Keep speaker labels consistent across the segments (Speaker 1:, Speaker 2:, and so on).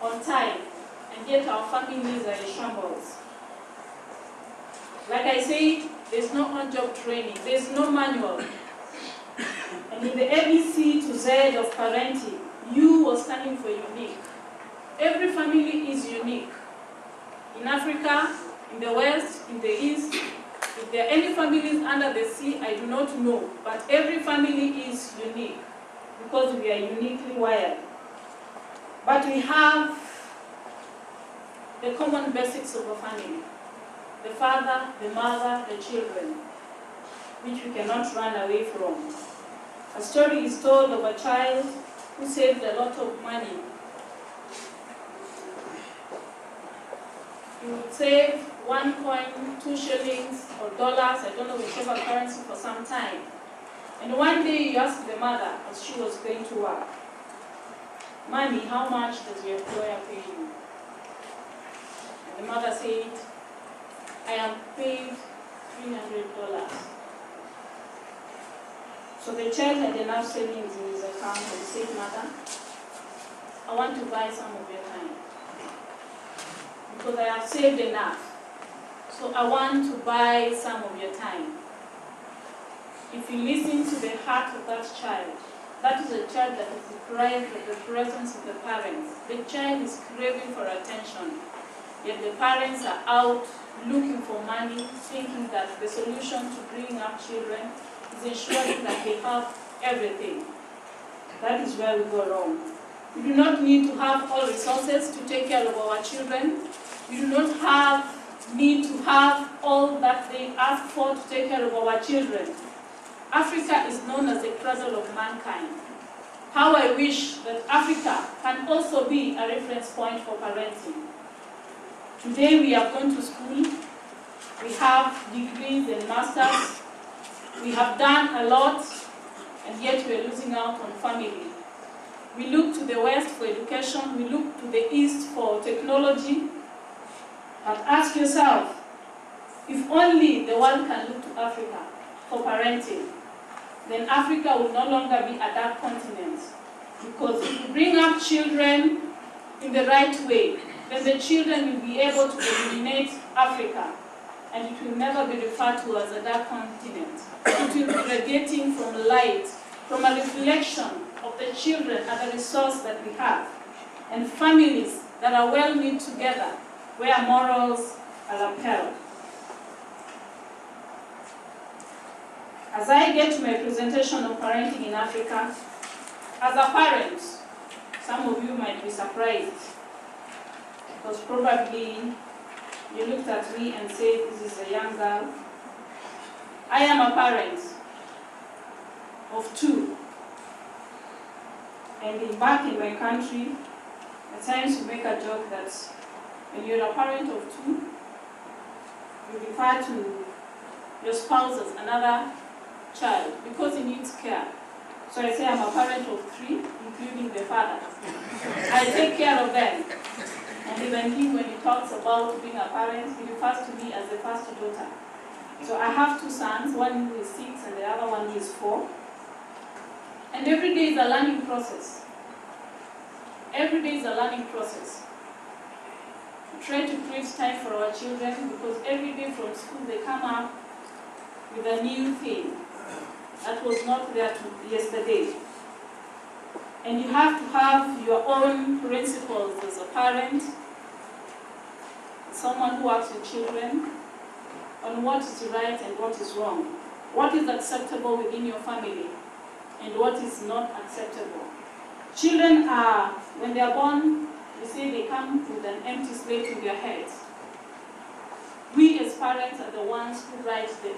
Speaker 1: on time, and yet our families are in shambles. Like I say, there's no on-job training, there's no manual. And in the ABC to Z of parenting, U was standing for unique. Every family is unique. In Africa, in the West, in the East, if there are any families under the sea, I do not know. But every family is unique because we are uniquely wired. But we have the common basics of a family. The father, the mother, the children, which we cannot run away from. A story is told of a child who saved a lot of money. He would save 1 coin, 2 shillings, or dollars, I don't know whichever currency, for some time. And one day he asked the mother, as she was going to work, "Mommy, how much does your employer pay you?" And the mother said, "I am paid $300. So the child had enough savings in his account and he said, "Mother, I want to buy some of your time. Because I have saved enough. So I want to buy some of your time." If you listen to the heart of that child, that is a child that is deprived of the presence of the parents. The child is craving for attention, yet the parents are out looking for money, thinking that the solution to bringing up children is ensuring that they have everything. That is where we go wrong. We do not need to have all resources to take care of our children. We do not need to have all that they ask for to take care of our children. Africa is known as the cradle of mankind. How I wish that Africa can also be a reference point for parenting. Today we have gone to school, we have degrees and masters, we have done a lot, and yet we are losing out on family. We look to the West for education, we look to the East for technology, but ask yourself, if only the world can look to Africa for parenting, then Africa will no longer be a dark continent. Because if you bring up children in the right way, then the children will be able to illuminate Africa, and it will never be referred to as a dark continent. It will be radiating from light, from a reflection of the children and the resource that we have, and families that are well knit together, where morals are upheld. As I get to my presentation of parenting in Africa, as a parent, some of you might be surprised, because probably you looked at me and said, "This is a young girl." I am a parent of 2. And back in my country, at times we make a joke that when you're a parent of 2, you refer to your spouse as another child because he needs care. So I say I'm a parent of 3, including the father. I take care of them. And even when he talks about being a parent, he refers to me as the first daughter. So I have 2 sons, one who is 6 and the other one who is 4. And every day is a learning process. Every day is a learning process. We try to create time for our children because every day from school they come up with a new thing that was not there yesterday. And you have to have your own principles as a parent, someone who works with children, on what is right and what is wrong. What is acceptable within your family and what is not acceptable. Children are, when they are born, they say they come with an empty slate in their heads. We as parents are the ones who write the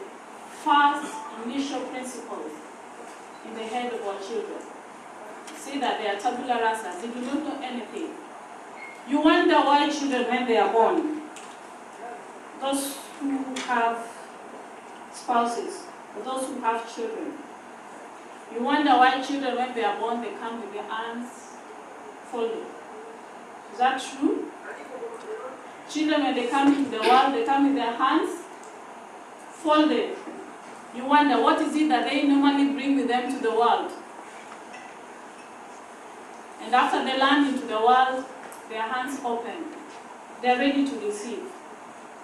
Speaker 1: first initial principles in the head of our children. See that they are tabula rasa, they do not know anything. You wonder why children, when they are born, those who have spouses, or those who have children, you wonder why children, when they are born, they come with their arms folded. Is that true? Children, when they come into the world, they come with their hands folded. You wonder, what is it that they normally bring with them to the world? And after they land into the world, their hands open. They're ready to receive.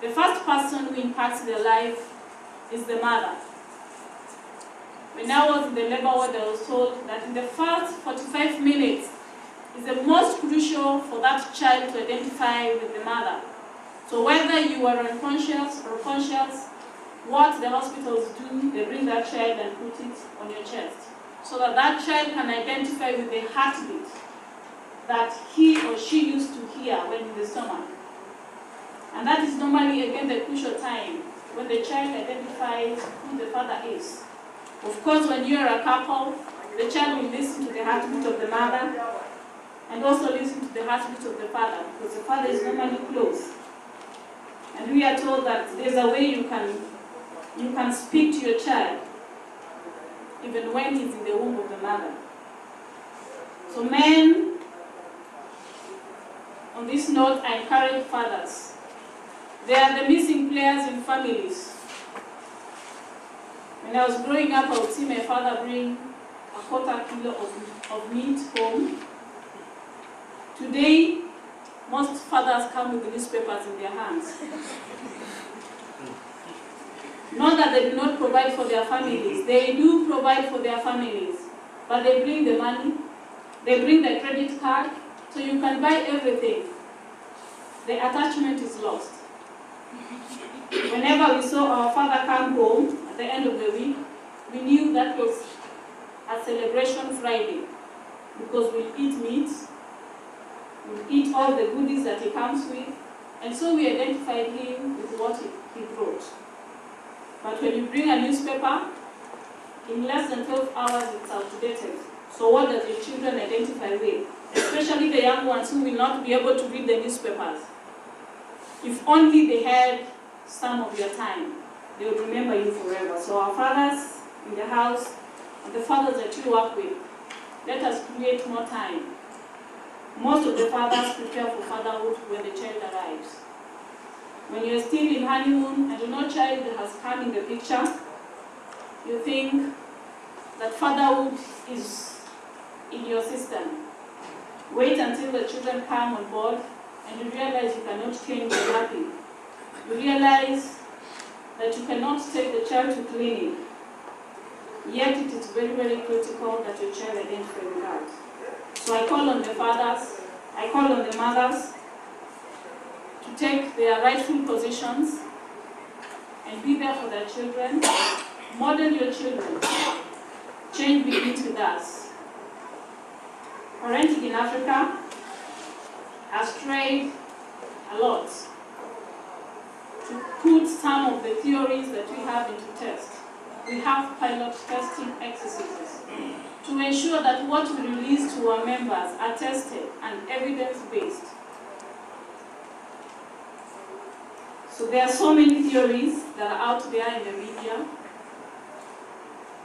Speaker 1: The first person who impacts their life is the mother. When I was in the labor ward, I was told that in the first 45 minutes is the most crucial for that child to identify with the mother. So whether you are unconscious or conscious, what the hospitals do, they bring that child and put it on your chest, so that that child can identify with the heartbeat that he or she used to hear when in the stomach. And that is normally, again, the crucial time when the child identifies who the father is. Of course, when you are a couple, the child will listen to the heartbeat of the mother and also listen to the heartbeat of the father, because the father is normally close. And we are told that there's a way you can speak to your child even when he's in the womb of the mother. So men, on this note, I encourage fathers. They are the missing players in families. When I was growing up, I would see my father bring a quarter kilo of meat home. Today, most fathers come with newspapers in their hands. Not that they do not provide for their families. They do provide for their families. But they bring the money, they bring the credit card, so you can buy everything. The attachment is lost. Whenever we saw our father come home at the end of the week, we knew that was a celebration Friday, because we'll eat meat, we'll eat all the goodies that he comes with, and so we identified him with what he brought. But when you bring a newspaper, in less than 12 hours it's outdated. So what does your children identify with? Especially the young ones who will not be able to read the newspapers. If only they had some of your time, they would remember you forever. So our fathers in the house, and the fathers that you work with, let us create more time. Most of the fathers prepare for fatherhood when the child arrives. When you're still in honeymoon and no child has come in the picture, you think that fatherhood is in your system. Wait until the children come on board and you realize you cannot change the nappy. You realize that you cannot take the child to clinic. Yet it is very, very critical that your child identify with that. So I call on the fathers, I call on the mothers to take their rightful positions and be there for their children. Model your children. Change begins with us. Parenting in Africa has strayed a lot to put some of the theories that we have into test. We have pilot testing exercises to ensure that what we release to our members are tested and evidence-based. So there are so many theories that are out there in the media,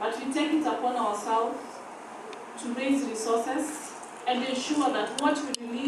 Speaker 1: but we take it upon ourselves to raise resources and ensure that what we release